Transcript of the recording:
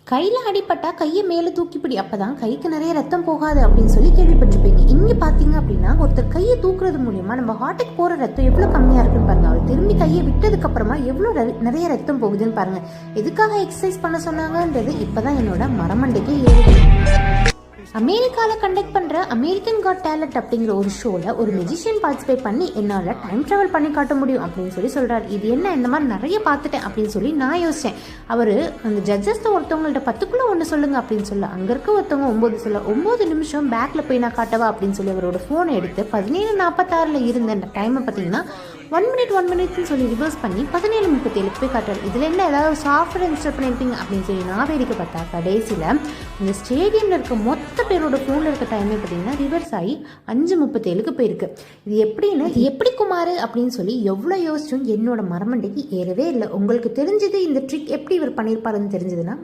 கையில் அடிப்பட்டா கையை மேலே தூக்கிப்பிடி, அப்பதான் கைக்கு நிறைய ரத்தம் போகாது அப்படின்னு சொல்லி கேள்விப்பட்டிருப்பீங்க. இங்கே பார்த்தீங்க அப்படின்னா ஒருத்தர் கையை தூக்குறது மூலியமா நம்ம ஹார்ட்டுக்கு போகிற ரத்தம் எவ்வளோ கம்மியாக இருக்குன்னு பாருங்க. அவர் திரும்பி கையை விட்டதுக்கு அப்புறமா எவ்வளோ நிறைய ரத்தம் போகுதுன்னு பாருங்க. எதுக்காக எக்ஸசைஸ் பண்ண சொன்னாங்கன்றது இப்போதான் என்னோட மரமண்டைக்கு ஏறுது. அமெரிக்காவில் கண்டக்ட் பண்ணுற அமெரிக்கன் காட் டேலண்ட் அப்படிங்கிற ஒரு ஷோவில் ஒரு மெஜிஷியன் பார்ட்டிசிபேட் பண்ணி என்னால் டைம் ட்ராவல் பண்ணி காட்ட முடியும் அப்படின்னு சொல்லி சொல்கிறார். இது என்ன, இந்த மாதிரி நிறைய பார்த்துட்டேன் அப்படின்னு சொல்லி நான் யோசித்தேன். அவர் அந்த ஜட்ஜஸ் ஒருத்தவங்கள்ட்ட 10க்குள்ளே ஒன்று சொல்லுங்கள் அப்படின்னு சொல்ல, அங்கே இருக்க ஒருத்தவங்க 9 சொல்ல, 9 நிமிஷம் பேக்கில் போய் நான் காட்டவா அப்படின்னு சொல்லி அவரோட ஃபோனை எடுத்து 17:46 இருந்த அந்த டைமை பார்த்தீங்கன்னா 1 மினிட்னு சொல்லி ரிவர்ஸ் பண்ணி 17:37 போய் காட்டுறாரு. இதில் என்ன ஏதாவது சாஃப்ட்வேர் இன்ஸ்டால் பண்ணியிருப்பீங்க அப்படின்னு சொல்லி நான் வேடிக்கை பார்த்தா கடைசியில் இந்த ஸ்டேடியமில் இருக்க மொத்த பேரோட ஃபோனில் இருக்க டைமே பார்த்தீங்கன்னா ரிவர்ஸ் ஆகி 5:37 போயிருக்கு. இது எப்படின்னு, எப்படி குமார் அப்படின்னு சொல்லி எவ்வளோ யோசிச்சும் என்னோட மரமண்டைக்கு ஏறவே இல்லை. உங்களுக்கு தெரிஞ்சது இந்த ட்ரிக் எப்படி இவர் பண்ணியிருப்பாருன்னு தெரிஞ்சதுன்னா